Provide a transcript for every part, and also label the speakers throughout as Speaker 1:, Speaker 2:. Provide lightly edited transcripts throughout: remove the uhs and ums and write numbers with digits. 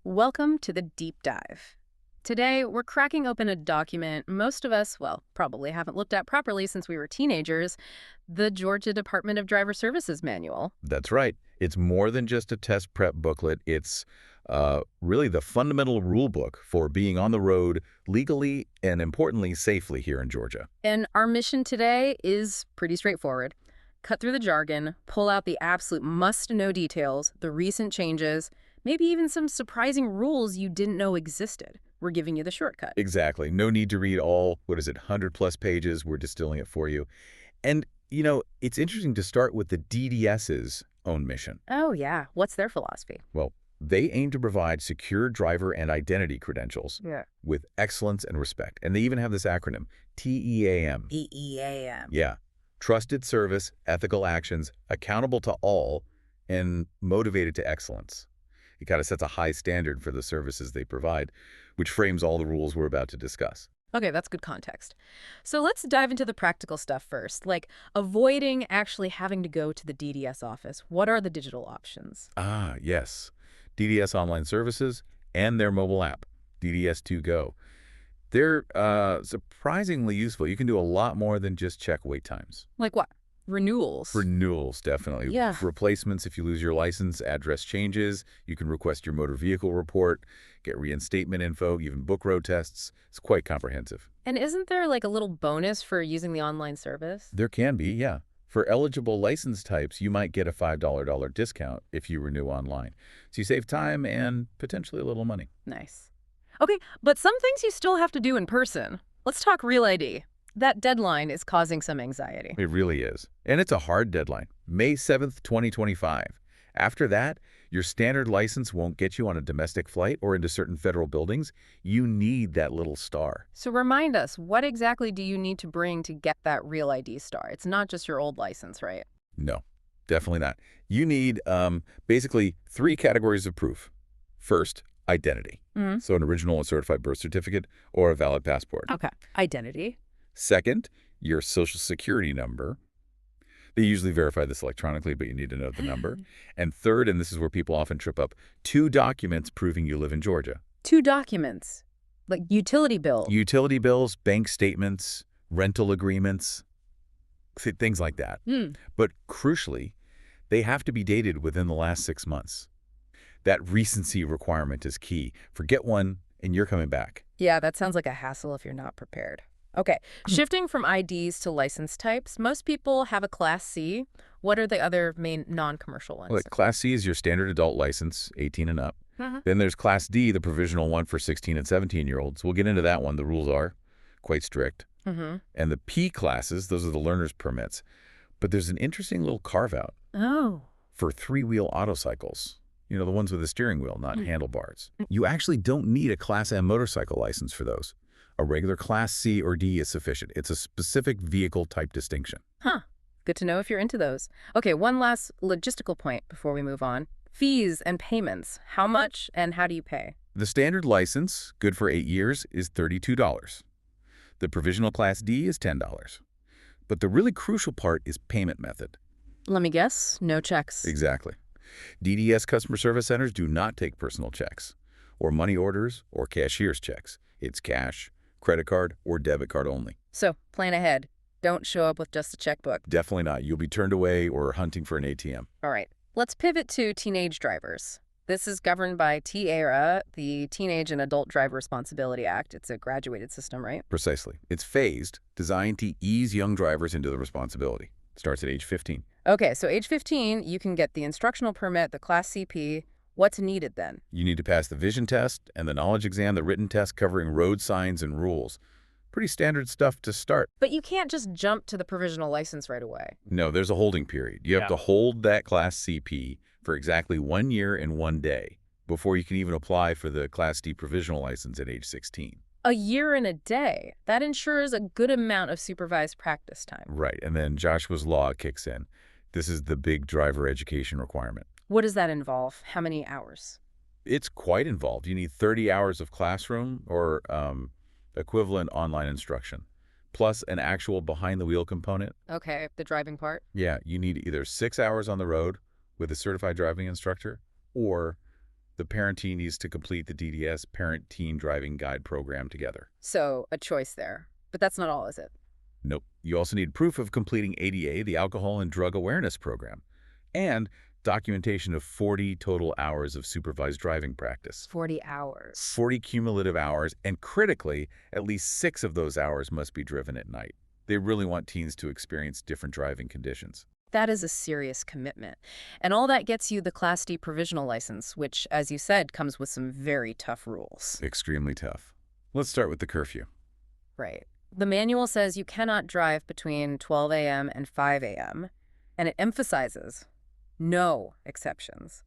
Speaker 1: Welcome to the Deep Dive. Today, we're cracking open a document most of us, well, probably haven't looked at properly since we were teenagers, the Georgia Department of Driver Services Manual.
Speaker 2: That's right. It's more than just a test prep booklet. It's really the fundamental rule book for being on the road legally and, importantly, safely here in Georgia.
Speaker 1: And our mission today is pretty straightforward. Cut through the jargon, pull out the absolute must-know details, the recent changes, maybe even some surprising rules you didn't know existed. We're giving you the shortcut.
Speaker 2: Exactly. No need to read all, 100-plus pages. We're distilling it for you. And, it's interesting to start with the DDS's own mission.
Speaker 1: Oh, yeah. What's their philosophy?
Speaker 2: Well, they aim to provide secure driver and identity credentials with excellence and respect. And they even have this acronym, TEAM.
Speaker 1: TEAM.
Speaker 2: Yeah. Trusted service, ethical actions, accountable to all, and motivated to excellence. It kind of sets a high standard for the services they provide, which frames all the rules we're about to discuss.
Speaker 1: Okay, that's good context. So let's dive into the practical stuff first, like avoiding actually having to go to the DDS office. What are the digital options?
Speaker 2: Ah, yes. DDS online services and their mobile app, DDS2 Go. They're surprisingly useful. You can do a lot more than just check wait times.
Speaker 1: Like what? Renewals.
Speaker 2: Renewals, definitely.
Speaker 1: Yeah.
Speaker 2: Replacements if you lose your license, address changes. You can request your motor vehicle report, get reinstatement info, even book road tests. It's quite comprehensive.
Speaker 1: And isn't there like a little bonus for using the online service?
Speaker 2: There can be, yeah. For eligible license types, you might get a $5 discount if you renew online. So you save time and potentially a little money.
Speaker 1: Nice. Okay, but some things you still have to do in person. Let's talk Real ID. That deadline is causing some anxiety.
Speaker 2: It really is. And it's a hard deadline, May 7th, 2025. After that, your standard license won't get you on a domestic flight or into certain federal buildings. You need that little star.
Speaker 1: So remind us, what exactly do you need to bring to get that Real ID star? It's not just your old license, right?
Speaker 2: No, definitely not. You need basically 3 categories of proof. First, identity. So an original and certified birth certificate or a valid passport.
Speaker 1: Okay. Identity.
Speaker 2: Second, your social security number. They usually verify this electronically, but you need to know the number. And third, and this is where people often trip up, 2 documents proving you live in Georgia.
Speaker 1: 2 documents, like utility bill.
Speaker 2: Utility bills, bank statements, rental agreements, things like that. But crucially, they have to be dated within the last 6 months. That recency requirement is key. Forget one, and you're coming back.
Speaker 1: Yeah, that sounds like a hassle if you're not prepared. Okay, shifting from IDs to license types, most people have a Class C. What are the other main non-commercial ones?
Speaker 2: Well, Class C is your standard adult license, 18 and up. Then there's Class D, the provisional one for 16 and 17-year-olds. We'll get into that one. The rules are quite strict. And the P classes, those are the learner's permits. But there's an interesting little carve-out.
Speaker 1: Oh.
Speaker 2: For 3-wheel autocycles. The ones with a steering wheel, not handlebars. You actually don't need a Class M motorcycle license for those. A regular Class C or D is sufficient. It's a specific vehicle type distinction.
Speaker 1: Huh. Good to know if you're into those. Okay, one last logistical point before we move on. Fees and payments. How much and how do you pay?
Speaker 2: The standard license, good for 8 years, is $32. The provisional Class D is $10. But the really crucial part is payment method.
Speaker 1: Let me guess, no checks.
Speaker 2: Exactly. DDS customer service centers do not take personal checks, or money orders, or cashier's checks. It's cash, credit card, or debit card only.
Speaker 1: So, plan ahead. Don't show up with just a checkbook.
Speaker 2: Definitely not. You'll be turned away or hunting for an ATM.
Speaker 1: All right. Let's pivot to teenage drivers. This is governed by TARA, the Teenage and Adult Driver Responsibility Act. It's a graduated system, right?
Speaker 2: Precisely. It's phased, designed to ease young drivers into the responsibility. Starts at age 15.
Speaker 1: Okay, so age 15, you can get the instructional permit, the Class CP. What's needed then?
Speaker 2: You need to pass the vision test and the knowledge exam, the written test covering road signs and rules. Pretty standard stuff to start.
Speaker 1: But you can't just jump to the provisional license right away.
Speaker 2: No, there's a holding period. You have to hold that Class CP for exactly 1 year and 1 day before you can even apply for the Class D provisional license at age 16.
Speaker 1: A year and a day. That ensures a good amount of supervised practice time.
Speaker 2: Right, and then Joshua's Law kicks in. This is the big driver education requirement.
Speaker 1: What does that involve? How many hours?
Speaker 2: It's quite involved. You need 30 hours of classroom or equivalent online instruction, plus an actual behind-the-wheel component.
Speaker 1: Okay, the driving part.
Speaker 2: Yeah, you need either 6 hours on the road with a certified driving instructor or The parentee needs to complete the DDS Parent-Teen Driving Guide program together.
Speaker 1: So, a choice there. But that's not all, is it?
Speaker 2: Nope. You also need proof of completing ADA, the Alcohol and Drug Awareness Program, and documentation of 40 total hours of supervised driving practice.
Speaker 1: 40 hours.
Speaker 2: 40 cumulative hours, and critically, at least 6 of those hours must be driven at night. They really want teens to experience different driving conditions.
Speaker 1: That is a serious commitment. And all that gets you the Class D provisional license, which, as you said, comes with some very tough rules.
Speaker 2: Extremely tough. Let's start with the curfew.
Speaker 1: Right. The manual says you cannot drive between 12 a.m. and 5 a.m., and it emphasizes no exceptions.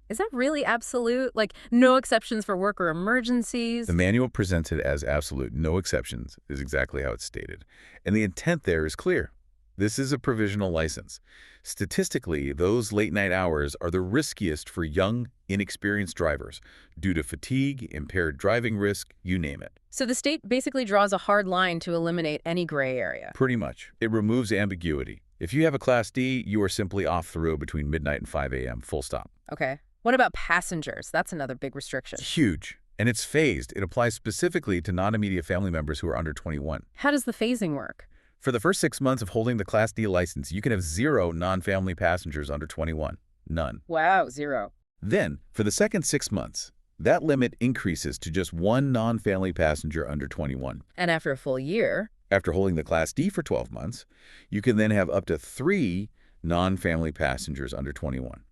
Speaker 1: Is that really absolute? Like, no exceptions for work or emergencies?
Speaker 2: The manual presents it as absolute, no exceptions, is exactly how it's stated. And the intent there is clear. This is a provisional license. Statistically, those late-night hours are the riskiest for young, inexperienced drivers due to fatigue, impaired driving risk, you name it.
Speaker 1: So the state basically draws a hard line to eliminate any gray area.
Speaker 2: Pretty much. It removes ambiguity. If you have a Class D, you are simply off the road between midnight and 5 a.m., full stop.
Speaker 1: Okay. What about passengers? That's another big restriction.
Speaker 2: It's huge. And it's phased. It applies specifically to non-immediate family members who are under 21.
Speaker 1: How does the phasing work?
Speaker 2: For the first 6 months of holding the Class D license, you can have 0 non-family passengers under 21. None.
Speaker 1: Wow, 0.
Speaker 2: Then, for the second 6 months, that limit increases to just 1 non-family passenger under 21.
Speaker 1: And after a full year?
Speaker 2: After holding the Class D for 12 months, you can then have up to 3 non-family passengers under 21.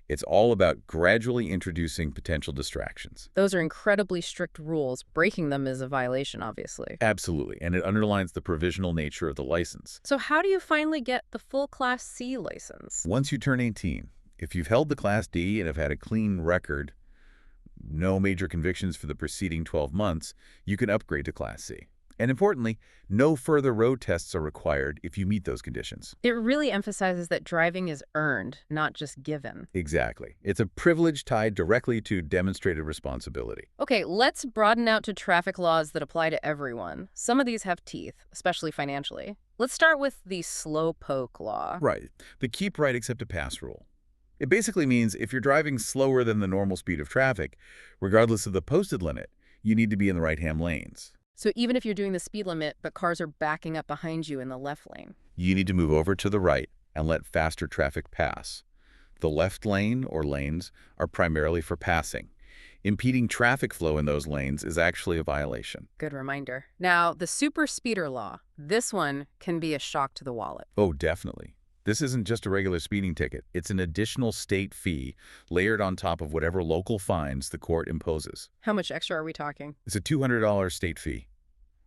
Speaker 2: It's all about gradually introducing potential distractions.
Speaker 1: Those are incredibly strict rules. Breaking them is a violation, obviously.
Speaker 2: Absolutely, and it underlines the provisional nature of the license.
Speaker 1: So how do you finally get the full Class C license?
Speaker 2: Once you turn 18, if you've held the Class D and have had a clean record, no major convictions for the preceding 12 months, you can upgrade to Class C. And importantly, no further road tests are required if you meet those conditions.
Speaker 1: It really emphasizes that driving is earned, not just given.
Speaker 2: Exactly. It's a privilege tied directly to demonstrated responsibility.
Speaker 1: Okay, let's broaden out to traffic laws that apply to everyone. Some of these have teeth, especially financially. Let's start with the slow poke law.
Speaker 2: Right. The keep right except to pass rule. It basically means if you're driving slower than the normal speed of traffic, regardless of the posted limit, you need to be in the right-hand lanes.
Speaker 1: So even if you're doing the speed limit, but cars are backing up behind you in the left lane.
Speaker 2: You need to move over to the right and let faster traffic pass. The left lane or lanes are primarily for passing. Impeding traffic flow in those lanes is actually a violation.
Speaker 1: Good reminder. Now, the super speeder law. This one can be a shock to the wallet.
Speaker 2: Oh, definitely. This isn't just a regular speeding ticket. It's an additional state fee layered on top of whatever local fines the court imposes.
Speaker 1: How much extra are we talking?
Speaker 2: It's a $200 state fee.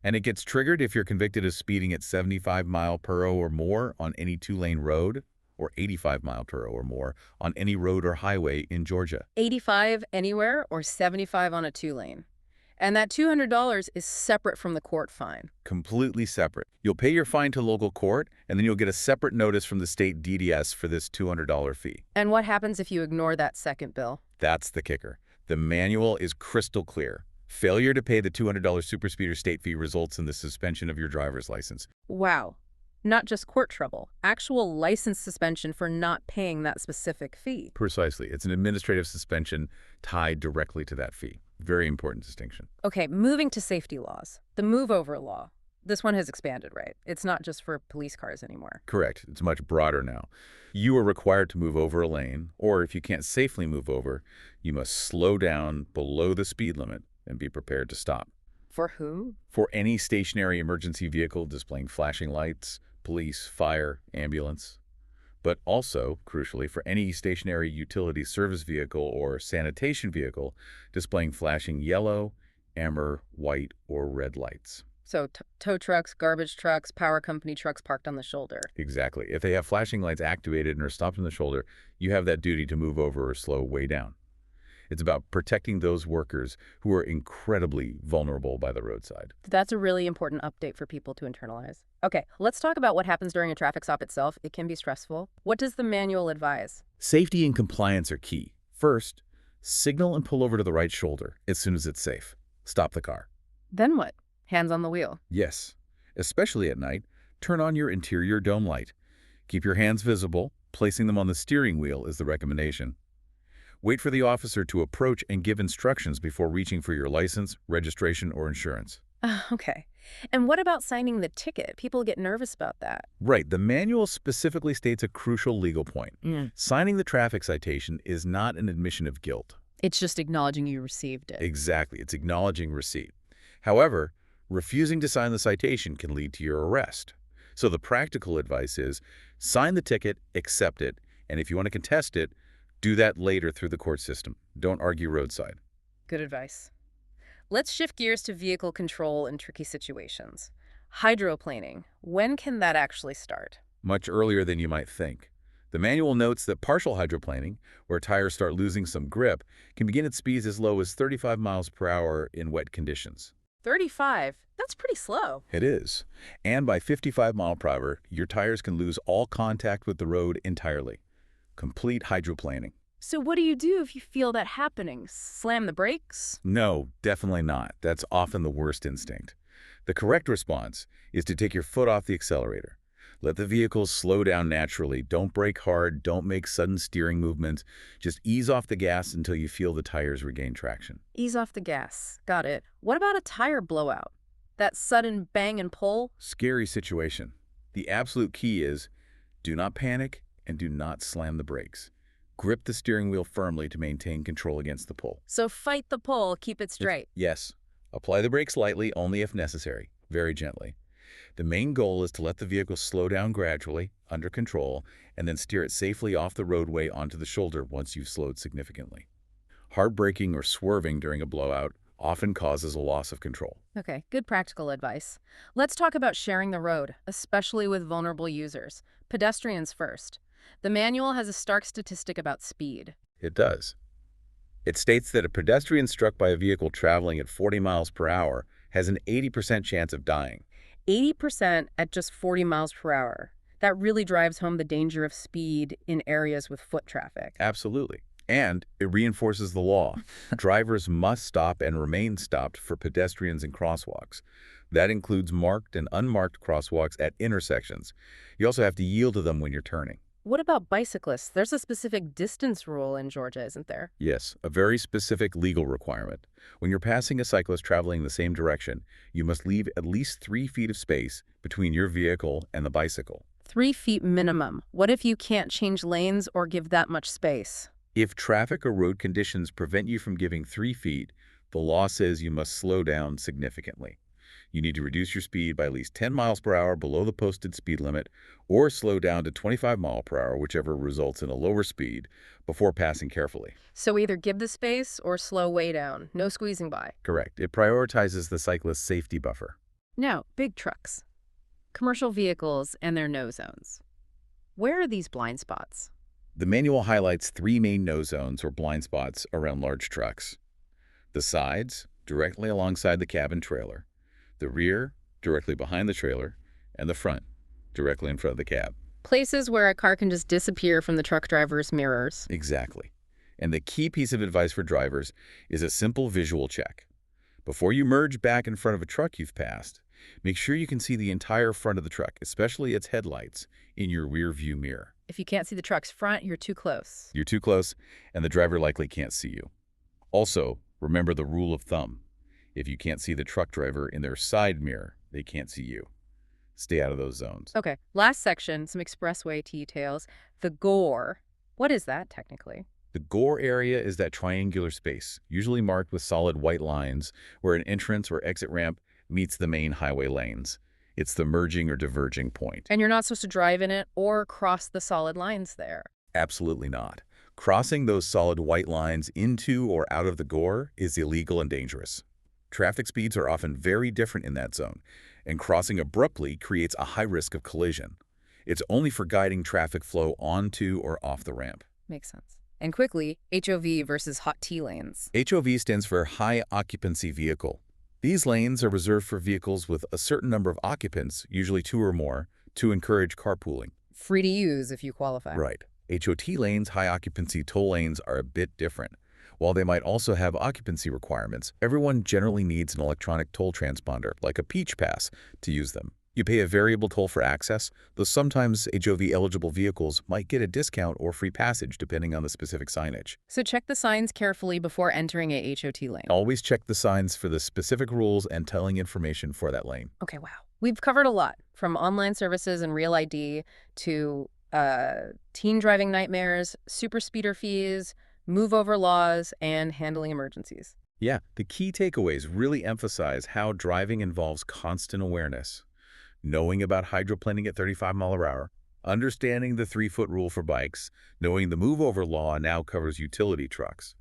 Speaker 2: And it gets triggered if you're convicted of speeding at 75 miles per hour or more on any 2-lane road, or 85 miles per hour or more on any road or highway in Georgia.
Speaker 1: 85 anywhere or 75 on a 2-lane. And that $200 is separate from the court fine.
Speaker 2: Completely separate. You'll pay your fine to local court, and then you'll get a separate notice from the state DDS for this $200 fee.
Speaker 1: And what happens if you ignore that second bill?
Speaker 2: That's the kicker. The manual is crystal clear. Failure to pay the $200 superspeeder state fee results in the suspension of your driver's license.
Speaker 1: Wow. Not just court trouble, actual license suspension for not paying that specific fee.
Speaker 2: Precisely. It's an administrative suspension tied directly to that fee. Very important distinction.
Speaker 1: Okay, moving to safety laws. The move-over law. This one has expanded, right? It's not just for police cars anymore.
Speaker 2: Correct. It's much broader now. You are required to move over a lane, or if you can't safely move over, you must slow down below the speed limit and be prepared to stop.
Speaker 1: For who?
Speaker 2: For any stationary emergency vehicle displaying flashing lights, police, fire, ambulance. But also, crucially, for any stationary utility service vehicle or sanitation vehicle displaying flashing yellow, amber, white, or red lights.
Speaker 1: So tow trucks, garbage trucks, power company trucks parked on the shoulder.
Speaker 2: Exactly. If they have flashing lights activated and are stopped on the shoulder, you have that duty to move over or slow way down. It's about protecting those workers who are incredibly vulnerable by the roadside.
Speaker 1: That's a really important update for people to internalize. Okay, let's talk about what happens during a traffic stop itself. It can be stressful. What does the manual advise?
Speaker 2: Safety and compliance are key. First, signal and pull over to the right shoulder as soon as it's safe. Stop the car.
Speaker 1: Then what? Hands on the wheel.
Speaker 2: Yes, especially at night, turn on your interior dome light. Keep your hands visible. Placing them on the steering wheel is the recommendation. Wait for the officer to approach and give instructions before reaching for your license, registration, or insurance.
Speaker 1: Okay. And what about signing the ticket? People get nervous about that.
Speaker 2: Right, the manual specifically states a crucial legal point. Signing the traffic citation is not an admission of guilt.
Speaker 1: It's just acknowledging you received it.
Speaker 2: Exactly, it's acknowledging receipt. However, refusing to sign the citation can lead to your arrest. So the practical advice is sign the ticket, accept it, and if you want to contest it, do that later through the court system. Don't argue roadside.
Speaker 1: Good advice. Let's shift gears to vehicle control in tricky situations. Hydroplaning. When can that actually start?
Speaker 2: Much earlier than you might think. The manual notes that partial hydroplaning, where tires start losing some grip, can begin at speeds as low as 35 miles per hour in wet conditions.
Speaker 1: 35? That's pretty slow.
Speaker 2: It is. And by 55 miles per hour, your tires can lose all contact with the road entirely. Complete hydroplaning.
Speaker 1: So what do you do if you feel that happening? Slam the brakes?
Speaker 2: No, definitely not. That's often the worst instinct. The correct response is to take your foot off the accelerator. Let the vehicle slow down naturally. Don't brake hard. Don't make sudden steering movements. Just ease off the gas until you feel the tires regain traction.
Speaker 1: Ease off the gas. Got it. What about a tire blowout? That sudden bang and pull?
Speaker 2: Scary situation. The absolute key is do not panic and do not slam the brakes. Grip the steering wheel firmly to maintain control against the pull.
Speaker 1: So fight the pull, keep it straight.
Speaker 2: Yes. Apply the brakes lightly, only if necessary, very gently. The main goal is to let the vehicle slow down gradually, under control, and then steer it safely off the roadway onto the shoulder once you've slowed significantly. Hard braking or swerving during a blowout often causes a loss of control.
Speaker 1: Okay, good practical advice. Let's talk about sharing the road, especially with vulnerable users. Pedestrians first. The manual has a stark statistic about speed.
Speaker 2: It does. It states that a pedestrian struck by a vehicle traveling at 40 miles per hour has an 80% chance of dying.
Speaker 1: 80% at just 40 miles per hour. That really drives home the danger of speed in areas with foot traffic.
Speaker 2: Absolutely. And it reinforces the law. Drivers must stop and remain stopped for pedestrians and crosswalks. That includes marked and unmarked crosswalks at intersections. You also have to yield to them when you're turning.
Speaker 1: What about bicyclists? There's a specific distance rule in Georgia, isn't there?
Speaker 2: Yes, a very specific legal requirement. When you're passing a cyclist traveling the same direction, you must leave at least 3 feet of space between your vehicle and the bicycle.
Speaker 1: 3 feet minimum. What if you can't change lanes or give that much space?
Speaker 2: If traffic or road conditions prevent you from giving 3 feet, the law says you must slow down significantly. You need to reduce your speed by at least 10 miles per hour below the posted speed limit or slow down to 25 miles per hour, whichever results in a lower speed, before passing carefully.
Speaker 1: So either give the space or slow way down. No squeezing by.
Speaker 2: Correct. It prioritizes the cyclist's safety buffer.
Speaker 1: Now, big trucks. Commercial vehicles and their no zones. Where are these blind spots?
Speaker 2: The manual highlights 3 main no zones or blind spots around large trucks. The sides, directly alongside the cab and trailer. The rear, directly behind the trailer, and the front, directly in front of the cab.
Speaker 1: Places where a car can just disappear from the truck driver's mirrors.
Speaker 2: Exactly. And the key piece of advice for drivers is a simple visual check. Before you merge back in front of a truck you've passed, make sure you can see the entire front of the truck, especially its headlights, in your rear view mirror.
Speaker 1: If you can't see the truck's front, you're too close.
Speaker 2: You're too close, and the driver likely can't see you. Also, remember the rule of thumb. If you can't see the truck driver in their side mirror, they can't see you. Stay out of those zones.
Speaker 1: Okay, last section, some expressway details. The gore. What is that technically?
Speaker 2: The gore area is that triangular space, usually marked with solid white lines, where an entrance or exit ramp meets the main highway lanes. It's the merging or diverging point.
Speaker 1: And you're not supposed to drive in it or cross the solid lines there.
Speaker 2: Absolutely not. Crossing those solid white lines into or out of the gore is illegal and dangerous. Traffic speeds are often very different in that zone, and crossing abruptly creates a high risk of collision. It's only for guiding traffic flow onto or off the ramp.
Speaker 1: Makes sense. And quickly, HOV versus hot T lanes.
Speaker 2: HOV stands for High Occupancy Vehicle. These lanes are reserved for vehicles with a certain number of occupants, usually 2 or more, to encourage carpooling.
Speaker 1: Free to use if you qualify.
Speaker 2: Right. HOT lanes, high occupancy toll lanes, are a bit different. While they might also have occupancy requirements, everyone generally needs an electronic toll transponder, like a Peach Pass, to use them. You pay a variable toll for access, though sometimes HOV-eligible vehicles might get a discount or free passage depending on the specific signage.
Speaker 1: So check the signs carefully before entering a HOT lane.
Speaker 2: Always check the signs for the specific rules and telling information for that lane.
Speaker 1: Okay, wow. We've covered a lot, from online services and Real ID to teen driving nightmares, super speeder fees, move over laws, and handling emergencies.
Speaker 2: Yeah, the key takeaways really emphasize how driving involves constant awareness. Knowing about hydroplaning at 35 miles per hour, understanding the 3-foot rule for bikes, knowing the move-over law now covers utility trucks.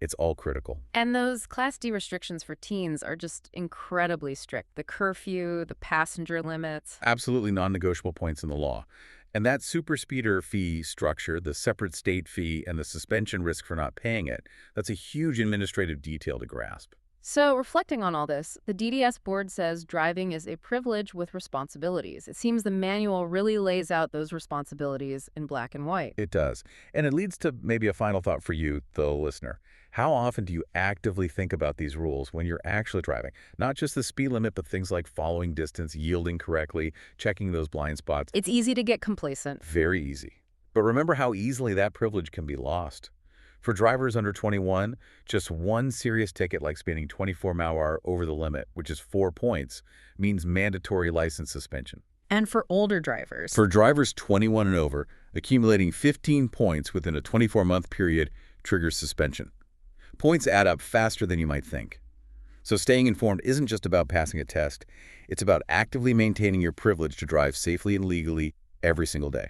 Speaker 2: It's all critical.
Speaker 1: And those Class D restrictions for teens are just incredibly strict. The curfew, the passenger limits.
Speaker 2: Absolutely non-negotiable points in the law. And that super speeder fee structure, the separate state fee, and the suspension risk for not paying it, that's a huge administrative detail to grasp.
Speaker 1: So, reflecting on all this, the DDS board says driving is a privilege with responsibilities. It seems the manual really lays out those responsibilities in black and white.
Speaker 2: It does. And it leads to maybe a final thought for you, the listener. How often do you actively think about these rules when you're actually driving? Not just the speed limit, but things like following distance, yielding correctly, checking those blind spots.
Speaker 1: It's easy to get complacent.
Speaker 2: Very easy. But remember how easily that privilege can be lost. For drivers under 21, just one serious ticket like speeding 24 miles per hour over the limit, which is 4 points, means mandatory license suspension.
Speaker 1: And for older drivers.
Speaker 2: For drivers 21 and over, accumulating 15 points within a 24-month period triggers suspension. Points add up faster than you might think. So staying informed isn't just about passing a test. It's about actively maintaining your privilege to drive safely and legally every single day.